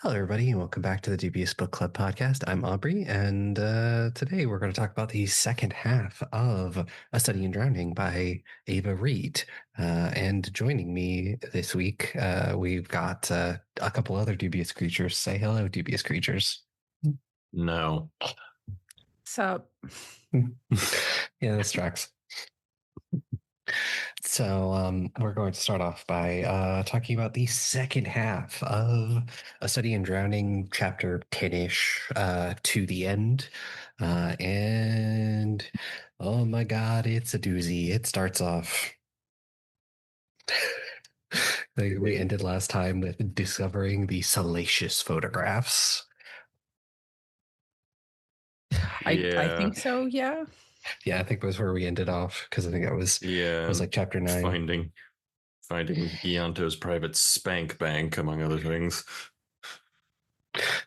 Hello, everybody, and welcome back to the Dubious Book Club podcast. I'm Aubrey, and today we're going to talk about the second half of A Study in Drowning by Ava Reed. And joining me this week, we've got a couple other dubious creatures. Say hello, dubious creatures. No. Sup? Yeah, this tracks. So we're going to start off by talking about the second half of A Study in Drowning, chapter 10-ish to the end. And oh my God, it's a doozy. It starts off. We ended last time with discovering the salacious photographs. I think so, yeah. Yeah, I think that was where we ended off because I think that was like chapter 9. Finding Ianto's private spank bank, among other things.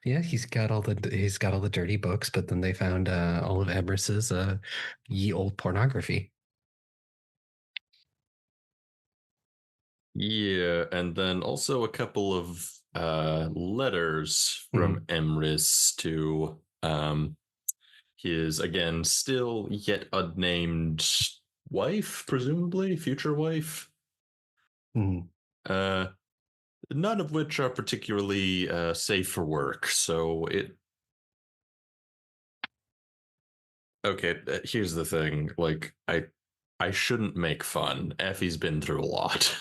Yeah, he's got all the dirty books, but then they found all of Emrys's ye old pornography. Yeah, and then also a couple of letters from Emrys to his, again, still yet unnamed wife, presumably future wife. None of which are particularly safe for work. So okay, here's the thing. Like, I shouldn't make fun. Effie's been through a lot.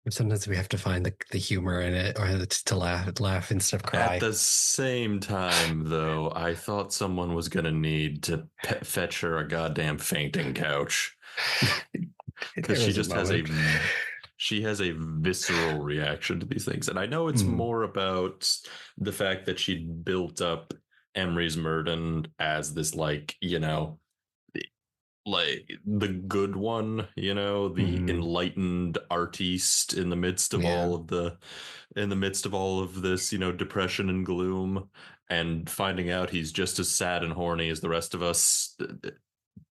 Sometimes we have to find the humor in it, or to laugh instead of cry. At the same time, though, I thought someone was gonna need to fetch her a goddamn fainting couch because she just has she has a visceral reaction to these things, and I know it's more about the fact that she built up Emery's Murden as this, like, you know, like the good one, you know, the enlightened artiste in the midst of all of this, you know, depression and gloom, and finding out he's just as sad and horny as the rest of us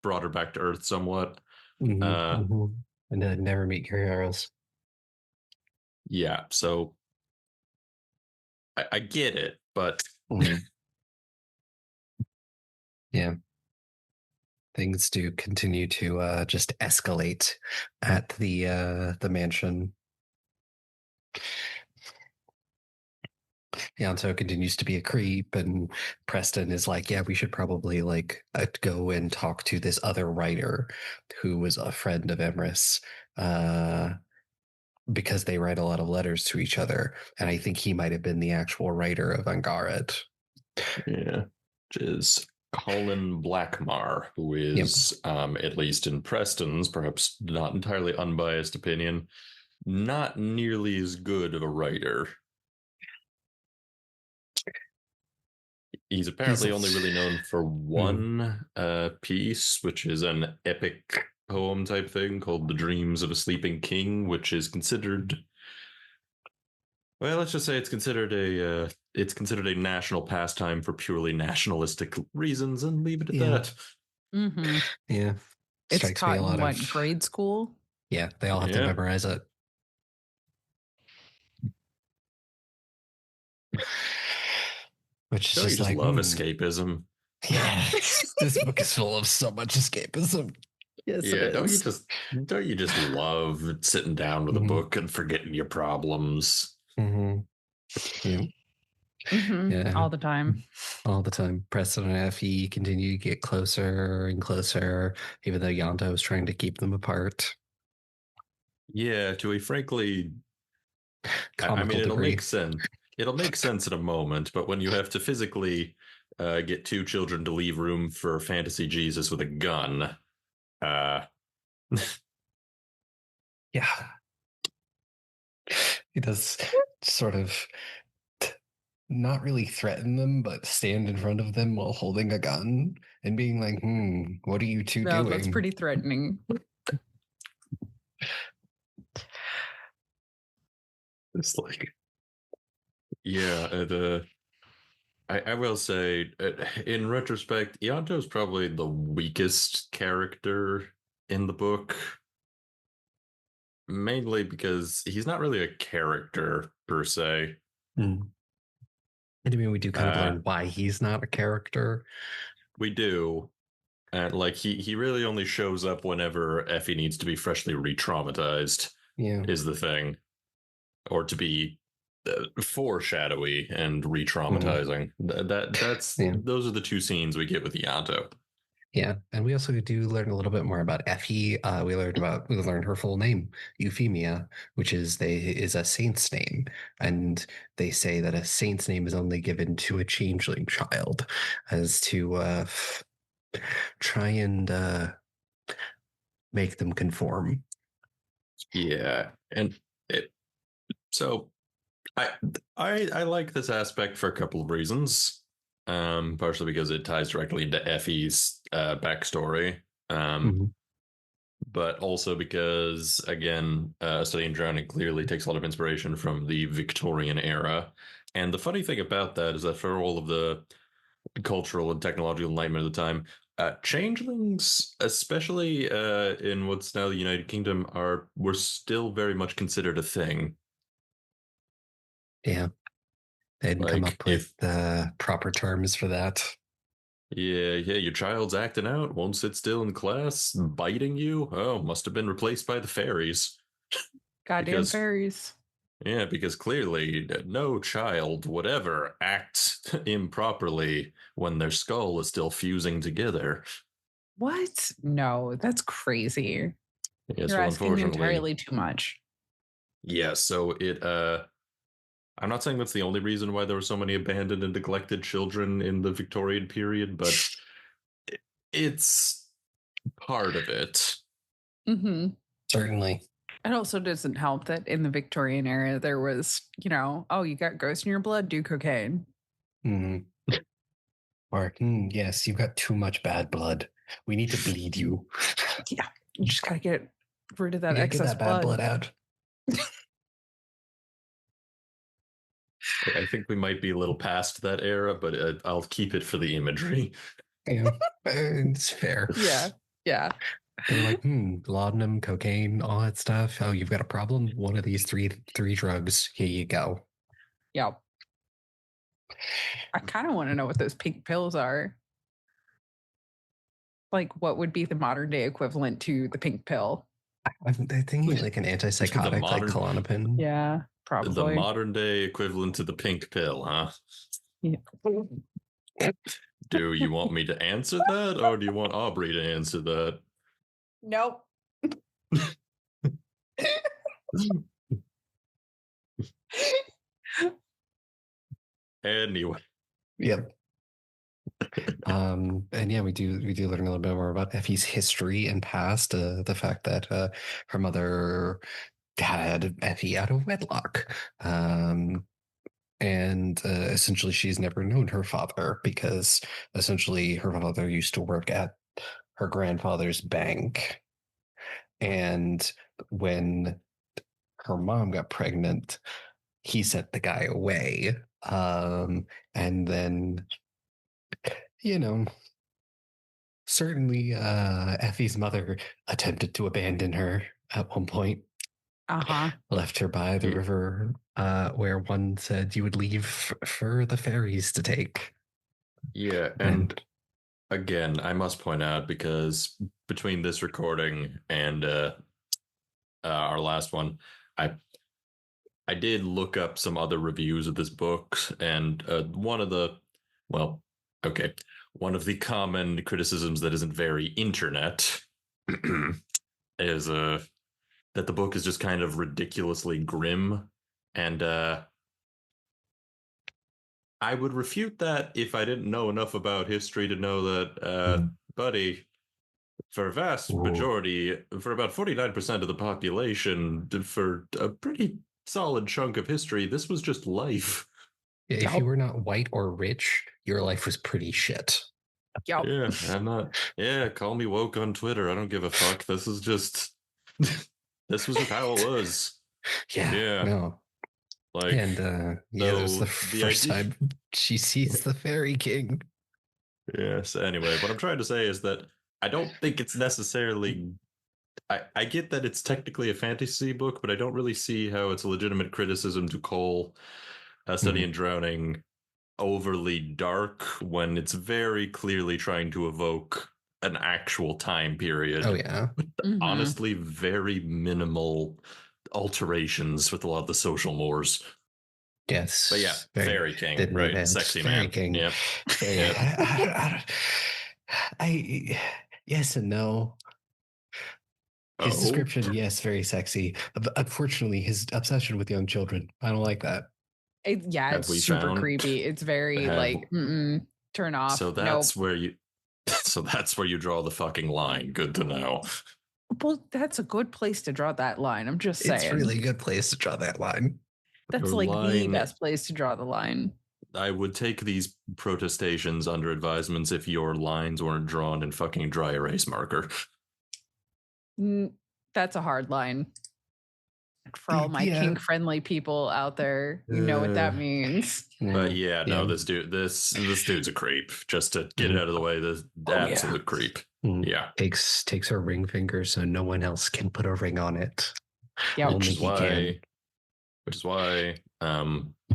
brought her back to earth somewhat. And then never meet your heroes. Yeah, so I get it, but yeah. Things do continue to just escalate at the mansion. Yanto continues to be a creep, and Preston is like, yeah, we should probably go and talk to this other writer who was a friend of Emrys, because they write a lot of letters to each other, and I think he might have been the actual writer of Angaret. Yeah, which is Colin Blackmar, who is, at least in Preston's, perhaps not entirely unbiased opinion, not nearly as good of a writer. He's apparently only really known for one piece, which is an epic poem type thing called The Dreams of a Sleeping King, which is considered, well, let's just say it's considered a national pastime for purely nationalistic reasons, and leave it at that. Mm-hmm. Yeah. It's taught in what, grade school? Yeah, they all have to memorize it. Which is just like, love escapism. Yeah, this book is full of so much escapism. Yes, yeah, don't you just love sitting down with a book and forgetting your problems? Yeah. Yeah, all the time. Preston and Effie continue to get closer and closer, even though Yanto is trying to keep them apart. Yeah, to a frankly, I mean, it'll make sense. It'll make sense in a moment, but when you have to physically get two children to leave room for fantasy Jesus with a gun, yeah, he does sort of not really threaten them, but stand in front of them while holding a gun and being like, what are you two doing? That's pretty threatening. It's like, yeah, I will say, in retrospect, Ianto is probably the weakest character in the book. Mainly because he's not really a character per se. And I mean, we do kind of learn why he's not a character. We do. And like he really only shows up whenever Effie needs to be freshly re-traumatized. Yeah, is the thing, or to be foreshadowy and re-traumatizing. Those are the two scenes we get with Yanto. Yeah, and we also do learn a little bit more about Effie. We learned her full name, Euphemia, which is a saint's name, and they say that a saint's name is only given to a changeling child, as to try and make them conform. Yeah, and so I like this aspect for a couple of reasons. Partially because it ties directly into Effie's backstory. But also because, again, Studying Drowning clearly takes a lot of inspiration from the Victorian era. And the funny thing about that is that for all of the cultural and technological enlightenment of the time, changelings, especially in what's now the United Kingdom, were still very much considered a thing. Yeah, they hadn't come up with the proper terms for that. Yeah, your child's acting out, won't sit still in class, biting you. Oh, must have been replaced by the fairies. Goddamn fairies. Yeah, because clearly no child would ever act improperly when their skull is still fusing together. What? No, that's crazy. Yes, You're asking entirely too much. Yeah, so I'm not saying that's the only reason why there were so many abandoned and neglected children in the Victorian period, but it's part of it. Mm-hmm. Certainly. It also doesn't help that in the Victorian era, there was, oh, you got ghosts in your blood, do cocaine. Or, yes, you've got too much bad blood. We need to bleed you. Yeah, you just got to get rid of that excess get that bad blood out. I think we might be a little past that era, but I'll keep it for the imagery. Yeah, it's fair. Yeah. They're like, laudanum, cocaine, all that stuff. Oh, you've got a problem? One of these three drugs. Here you go. Yep. I kind of want to know what those pink pills are. Like, what would be the modern day equivalent to the pink pill? I'm thinking like an antipsychotic, like Klonopin. Yeah, probably. The modern day equivalent to the pink pill, huh? Yeah. Do you want me to answer that, or do you want Aubrey to answer that? Nope. Anyway. Yep. And yeah, we do learn a little bit more about Effie's history and past. The fact that her mother had Effie out of wedlock. And essentially she's never known her father because essentially her father used to work at her grandfather's bank. And when her mom got pregnant, he sent the guy away. And then, certainly Effie's mother attempted to abandon her at one point. Left her by the river where one said you would leave for the fairies to take. Yeah, and again, I must point out, because between this recording and our last one, I did look up some other reviews of this book, and one of the common criticisms that isn't very internet is that the book is just kind of ridiculously grim, and I would refute that if I didn't know enough about history to know that, buddy, for a vast majority, for about 49% of the population, for a pretty solid chunk of history, this was just life. If you were not white or rich, your life was pretty shit. Yep. Yeah, I'm not. Yeah, call me woke on Twitter. I don't give a fuck. This was just how it was. Yeah. No. Like, and that was the first time she sees the Fairy King. Yes. Anyway, what I'm trying to say is that I don't think it's necessarily. I get that it's technically a fantasy book, but I don't really see how it's a legitimate criticism to call A Study in Drowning overly dark when it's very clearly trying to evoke an actual time period. Oh, yeah. Honestly, very minimal alterations with a lot of the social mores. Yes. But yeah, Fairy King, right? Advance. Sexy Fairy man. King. Yep. Fairy. Yes and no. His description, yes, very sexy. But unfortunately, his obsession with young children, I don't like that. It's super creepy. It's very turn off. So that's where you. So that's where you draw the fucking line. Good to know. Well, that's a good place to draw that line. I'm just saying. It's really a good place to draw that line. That's the best place to draw the line. I would take these protestations under advisements if your lines weren't drawn in fucking dry erase marker. That's a hard line. For all my kink-friendly people out there, you know what that means. But this dude's a creep. Just to get it out of the way, the absolute creep. Yeah, takes her ring finger so no one else can put a ring on it. Yeah, which is why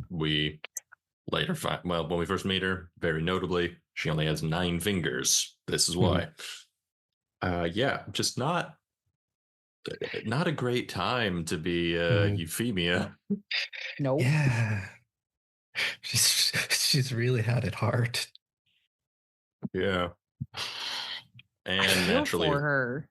we later find. Well, when we first meet her, very notably, she only has 9 fingers. This is why. Just not a great time to be Euphemia. Nope. Yeah. She's really had it hard. Yeah. And naturally for her.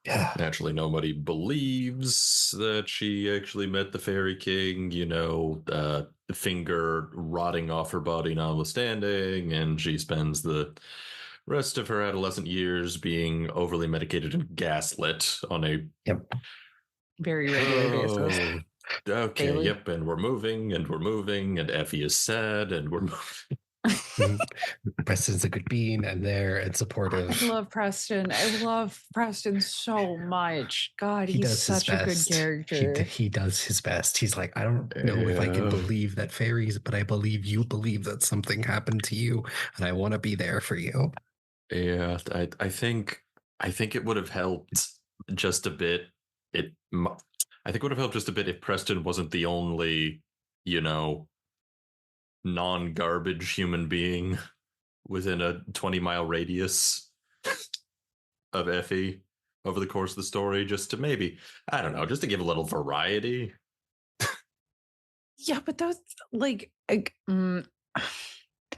Yeah. Naturally, nobody believes that she actually met the Fairy King, the finger rotting off her body notwithstanding, and she spends the rest of her adolescent years being overly medicated and gaslit on a very regular basis. Okay, daily. Yep, and we're moving, and Effie is sad, and we're moving. Preston's a good bean and there and supportive. I love Preston. I love Preston so much. God, he's such a good character. He does his best. He's like, I don't know if I can believe that fairies, but I believe you believe that something happened to you, and I want to be there for you. Yeah, I think it would have helped just a bit. I think it would have helped just a bit if Preston wasn't the only, non-garbage human being within a 20-mile radius of Effie over the course of the story, just to maybe, I don't know, just to give a little variety. Yeah, but those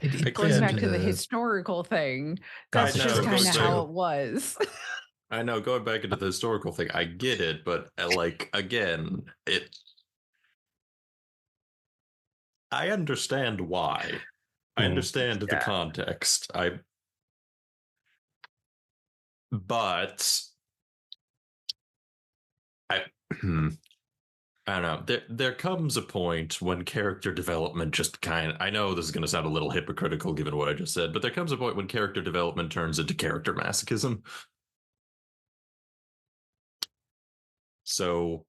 it goes back to the historical thing. That's just kind of how it was. I know, going back into the historical thing, I get it, but again, I understand why. I understand the context. But I don't know. There comes a point when character development just I know this is going to sound a little hypocritical given what I just said, but there comes a point when character development turns into character masochism. So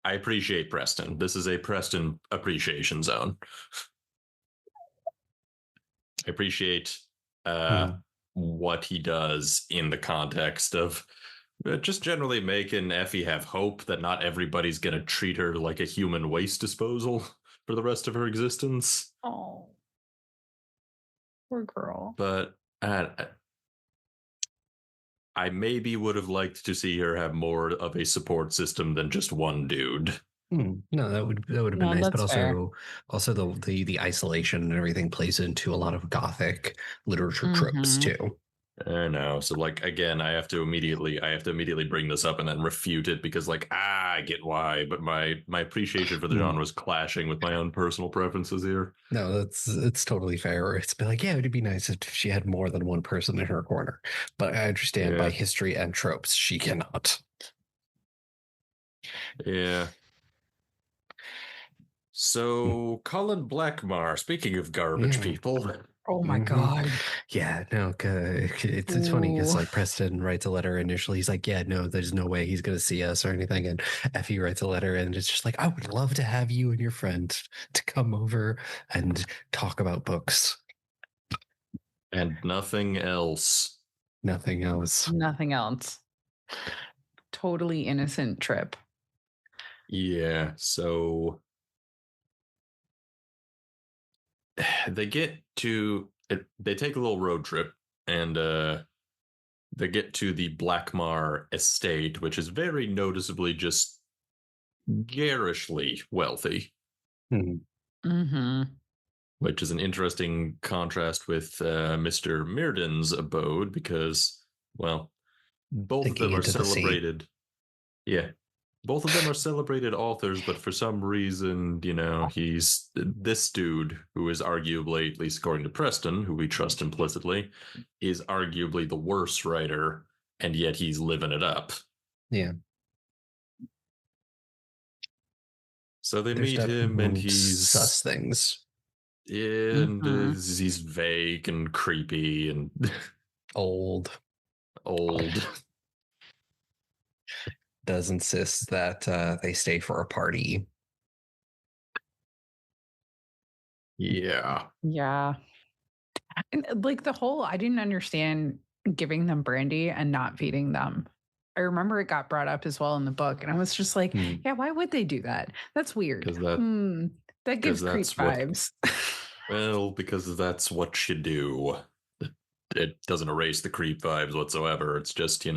I appreciate Preston. This is a Preston appreciation zone. I appreciate what he does in the context of just generally making Effie have hope that not everybody's going to treat her like a human waste disposal for the rest of her existence. Oh, poor girl. But I maybe would have liked to see her have more of a support system than just one dude. No, that would have been nice, but also the isolation and everything plays into a lot of Gothic literature tropes too. I know. So again, I have to immediately bring this up and then refute it because I get why, but my appreciation for the genre is clashing with my own personal preferences here. No, it's totally fair. It's been it would be nice if she had more than one person in her corner, but I understand by history and tropes she cannot. Yeah. So Colin Blackmar, speaking of garbage people. Oh my God. Yeah, no, it's funny because Preston writes a letter initially. He's like, yeah, no, there's no way he's going to see us or anything. And Effie writes a letter and it's just like, I would love to have you and your friend to come over and talk about books. And nothing else. Nothing else. Nothing else. Totally innocent trip. Yeah, so they take a little road trip, and they get to the Blackmar estate, which is very noticeably just garishly wealthy. Mm-hmm. Which is an interesting contrast with Mr. Mirden's abode because, well, both of Sinking them are into the sea. celebrated. Yeah. Both of them are celebrated authors, but for some reason, he's this dude who is arguably, at least according to Preston, who we trust implicitly, is arguably the worst writer, and yet he's living it up. Yeah. So they There's meet him, and he's sus things. he's vague and creepy and Old. Does insist that they stay for a party. Yeah. Yeah. And like I didn't understand giving them brandy and not feeding them. I remember it got brought up as well in the book, and I was just like, yeah, why would they do that? That's weird. That gives creep vibes. Because that's what you do. It doesn't erase the creep vibes whatsoever. It's just,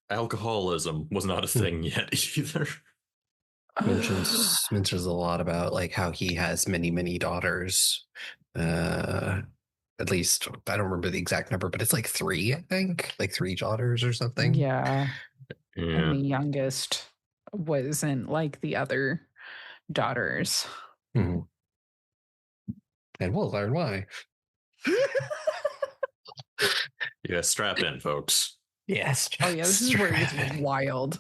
alcoholism was not a thing yet either. Mentions a lot about like how he has many daughters. At least I don't remember the exact number, but it's like 3, I think, like 3 daughters or something. Yeah. And the youngest wasn't like the other daughters. And we'll learn why. Yeah, strap in, folks. Yes. Oh yeah, this is where it gets wild.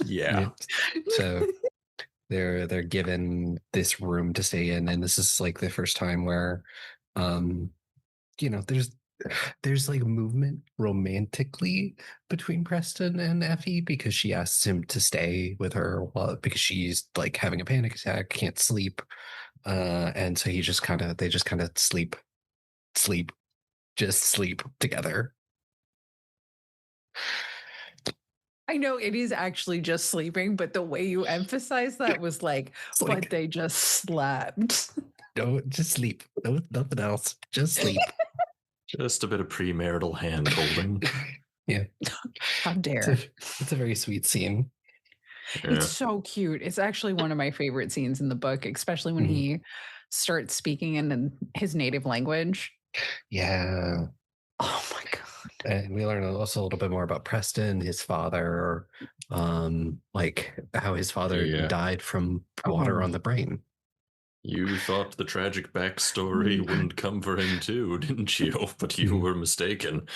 Yeah. So they're given this room to stay in, and this is like the first time where there's like movement romantically between Preston and Effie, because she asks him to stay with her because she's like having a panic attack, can't sleep, and so they just kind of sleep together. I know it is actually just sleeping, but the way you emphasize that was like, but they just slept. No, just sleep. No, nothing else. Just sleep. Just a bit of premarital hand holding. Yeah. How dare. It's a very sweet scene. Yeah. It's so cute. It's actually one of my favorite scenes in the book, especially when he starts speaking in his native language. Yeah. Oh my God. And we learn also a little bit more about Preston, his father, like how his father died from water on the brain. You thought the tragic backstory wouldn't come for him too, didn't you? But you were mistaken.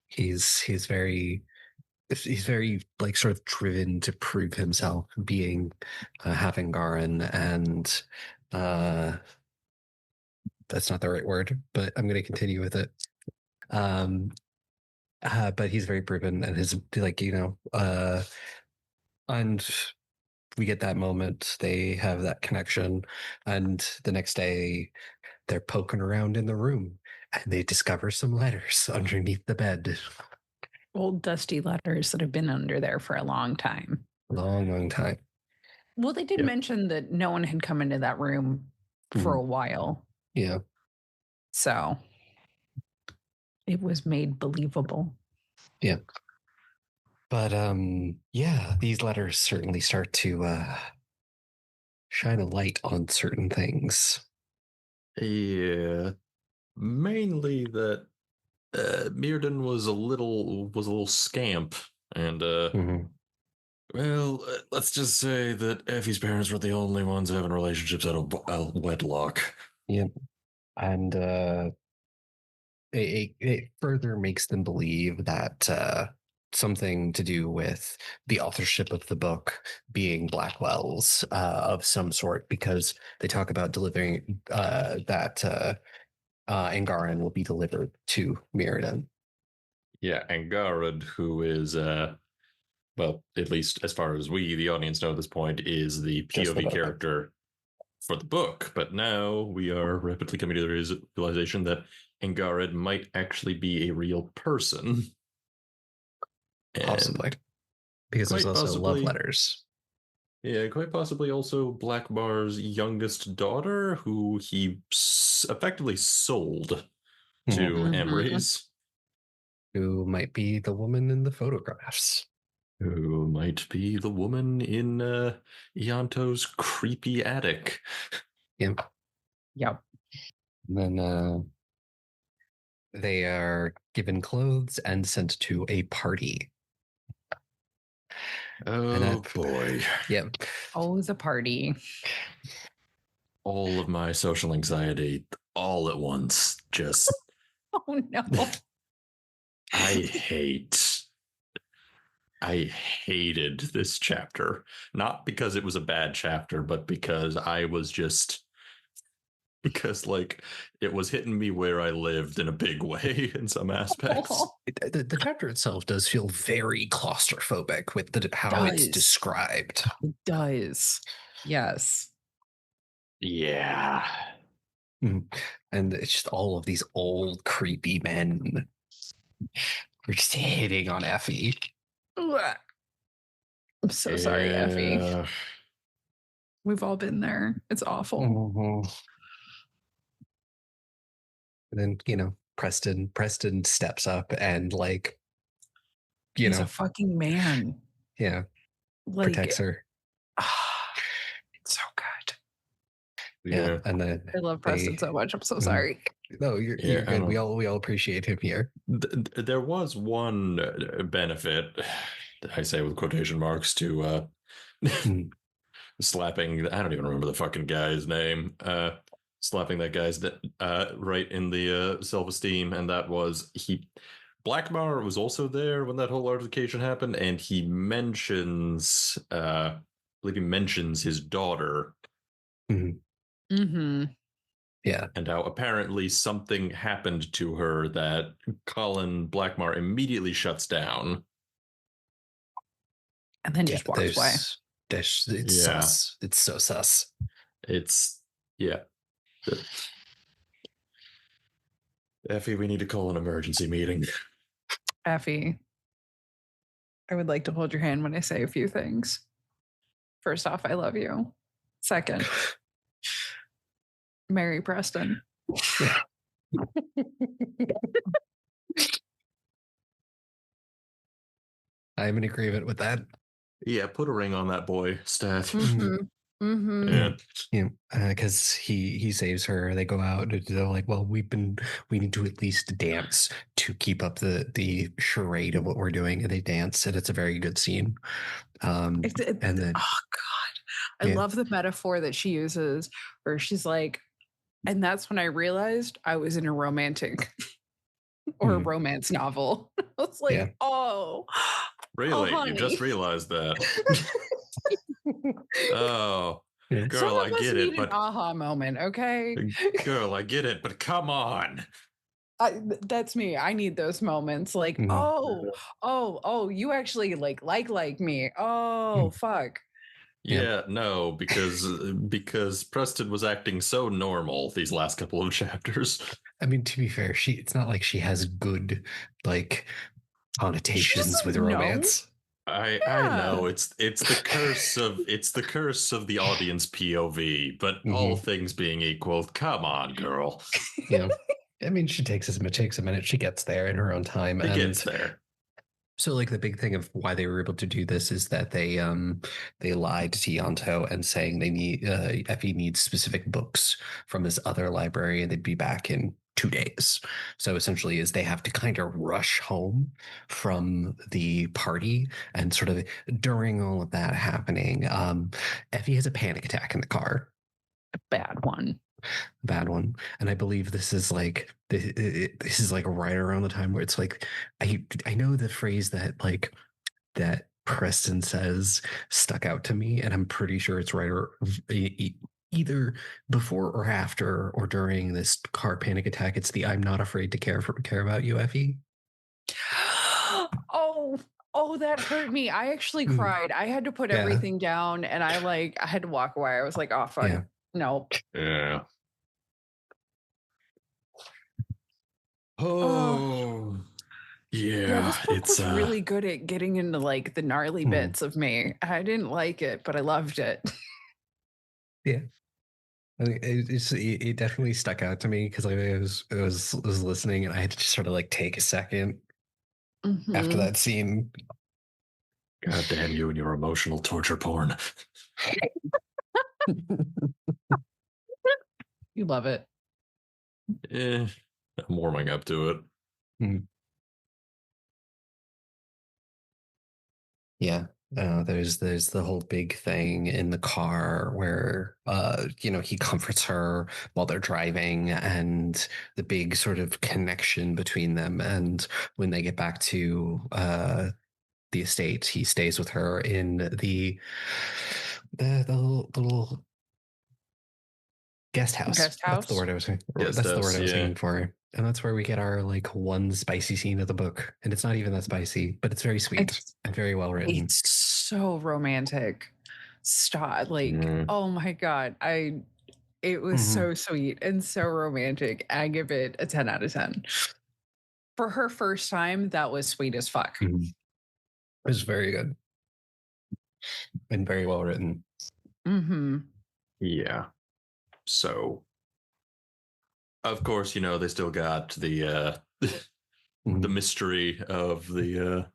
He's very like sort of driven to prove himself, being Havengaran, and that's not the right word, but I'm going to continue with it. But he's very proven, and his and we get that moment. They have that connection, and the next day they're poking around in the room, and they discover some letters underneath the bed. Old dusty letters that have been under there for a long time. Long time. Well, they did mention that no one had come into that room for a while. Yeah. So it was made believable. Yeah. But these letters certainly start to shine a light on certain things. Yeah. Mainly that Mirden was a little scamp, and well, let's just say that Effie's parents were the only ones having relationships out of wedlock. Yep. And it further makes them believe that something to do with the authorship of the book being Blackwell's of some sort, because they talk about delivering that Angaran will be delivered to Mirrodin. Yeah, Angarad, who is well, at least as far as we, the audience, know at this point, is the POV character for the book. But now we are rapidly coming to the realization that Angarad might actually be a real person. Possibly. Because there's also love letters. Yeah, quite possibly also Blackbar's youngest daughter, who he effectively sold to Ambries. Who might be the woman in the photographs. Who might be the woman in Ianto's creepy attic. Yep. Yep. And then they are given clothes and sent to a party. Oh, boy. Yep. Oh, the party. All of my social anxiety all at once. Just. Oh, no. I hated this chapter. Not because it was a bad chapter, but because like it was hitting me where I lived in a big way in some aspects. The chapter itself does feel very claustrophobic with how it's described. It does. Yes. Yeah. And it's just all of these old creepy men. We're just hitting on Effie. I'm so sorry, Effie. We've all been there. It's awful. And then, Preston steps up and he's a fucking man. Yeah. Protects her. It's so good. Yeah. And then I love Preston so much. I'm so sorry. No, you're good. We all appreciate him here. There was one benefit, I say with quotation marks, to slapping. I don't even remember the fucking guy's name. Slapping that guy's right in the self-esteem, and that was Blackmar was also there when that whole altercation happened, and he mentions, I believe he mentions his daughter. Yeah. And how apparently something happened to her that Colin Blackmar immediately shuts down. And then just walks away. It's sus. It's so sus. Effie, we need to call an emergency meeting. Effie, I would like to hold your hand when I say a few things. First off, I love you. Second, Mary Preston. I'm in agreement with that. Yeah, put a ring on that boy, Stat. Yeah, because he saves her. They go out and they're like, well, we need to at least dance to keep up the charade of what we're doing, and they dance, and it's a very good scene. And then, oh god, I love the metaphor that she uses, where she's like, and that's when I realized I was in a romantic or a romance novel. I was like, oh, really? Oh, you just realized that? Oh, girl, I get it, but an aha moment, okay? Girl, I get it, but come on. That's me. I need those moments. Like, oh, you actually like me. Oh, fuck. Yeah, no, because Preston was acting so normal these last couple of chapters. I mean, to be fair, it's not like she has good connotations with romance. I know it's the curse of the audience POV, but all things being equal, come on, girl. Yeah, I mean, it takes a minute. She gets there in her own time. It gets there. So, like, the big thing of why they were able to do this is that they lied to Ianto and saying they need Effie needs specific books from this other library, and they'd be back in 2 days. So essentially is they have to kind of rush home from the party, and sort of during all of that happening, Effie has a panic attack in the car. A bad one. And I believe this is like right around the time where it's like I know the phrase that Preston says stuck out to me, and I'm pretty sure it's right or either before or after or during this car panic attack. It's the "I'm not afraid to care about you, Effie." Oh, that hurt me. I actually cried. I had to put everything down, and I had to walk away. I was like, oh fuck, no. Yeah. Oh. Yeah, this book was really good at getting into like the gnarly bits of me. I didn't like it, but I loved it. Yeah. It definitely stuck out to me because I was listening and I had to just sort of like take a second after that scene. God damn you and your emotional torture porn. You love it. I'm warming up to it. Yeah. There's the whole big thing in the car where he comforts her while they're driving, and the big sort of connection between them. And when they get back to the estate, he stays with her in the little guest house. Guest house. That's the word I was aiming for. And that's where we get our like one spicy scene of the book. And it's not even that spicy, but it's very sweet and very well written. It's so romantic. Stop. Like, oh my God. It was so sweet and so romantic. I give it a 10 out of 10. For her first time, that was sweet as fuck. It was very good. And very well written. Yeah. So, of course, they still got the the mystery of the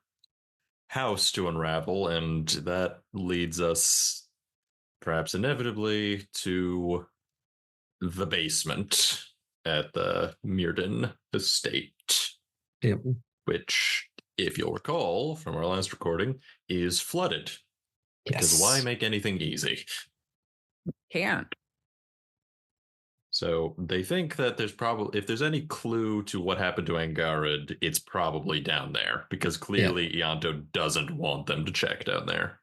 house to unravel, and that leads us perhaps inevitably to the basement at the Meerden estate. Yep. Which, if you'll recall from our last recording, is flooded. Because why make anything easy? Can't. So they think that there's probably, if there's any clue to what happened to Angarid, it's probably down there, because clearly Ianto doesn't want them to check down there.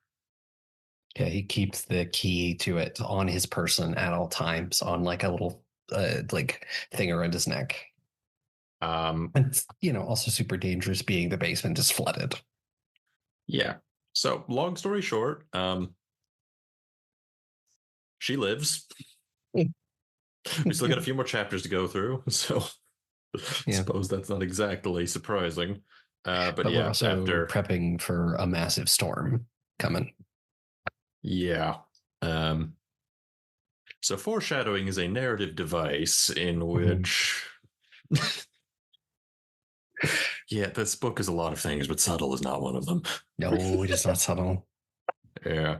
Yeah, he keeps the key to it on his person at all times, on like a little like thing around his neck. And it's, also super dangerous being the basement is flooded. Yeah. So long story short, she lives. We still got a few more chapters to go through, so I suppose that's not exactly surprising. But yeah, we're also prepping for a massive storm coming. Yeah. So foreshadowing is a narrative device in which yeah, this book is a lot of things, but subtle is not one of them. No, it is not subtle. Yeah.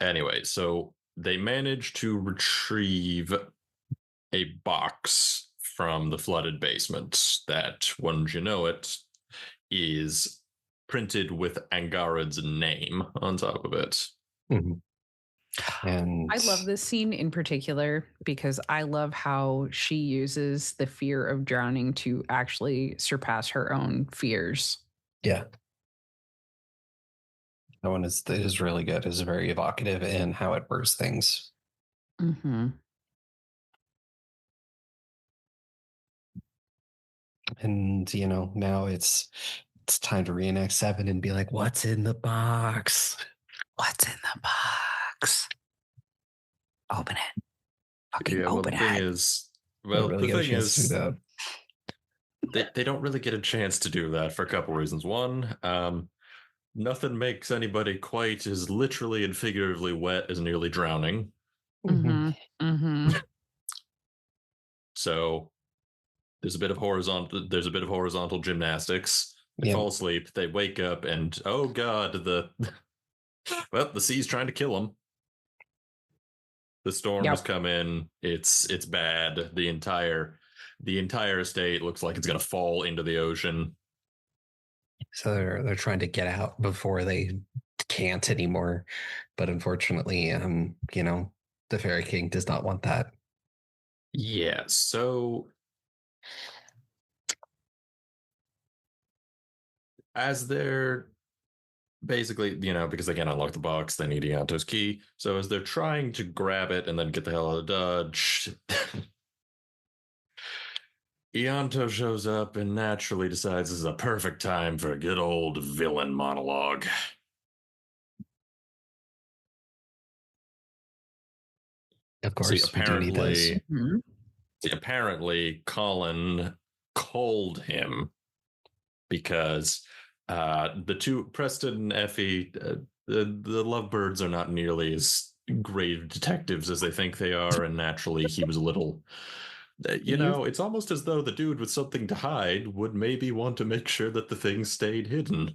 Anyway, so they managed to retrieve a box from the flooded basement that, wouldn't you know it, is printed with Angarid's name on top of it. And I love this scene in particular because I love how she uses the fear of drowning to actually surpass her own fears. Yeah. That one is really good. It's very evocative in how it works things. And now it's time to reenact 7 and be like, what's in the box? What's in the box? Open it. Fucking open it. The thing is, they don't really get a chance to do that for a couple reasons. One, nothing makes anybody quite as literally and figuratively wet as nearly drowning. So there's a bit of horizontal gymnastics. They fall asleep, they wake up, and oh god, the sea's trying to kill them. The storm has come in. It's bad. The entire estate looks like it's going to fall into the ocean. So they're trying to get out before they can't anymore. But unfortunately, the Fairy King does not want that. Yeah, so as they're basically, because they can't unlock the box, they need Ianto's key. So as they're trying to grab it and then get the hell out of Dodge, Ianto shows up and naturally decides this is a perfect time for a good old villain monologue. Of course, apparently Colin called him because the two, Preston and Effie, the lovebirds are not nearly as great detectives as they think they are, and naturally he was a little it's almost as though the dude with something to hide would maybe want to make sure that the thing stayed hidden.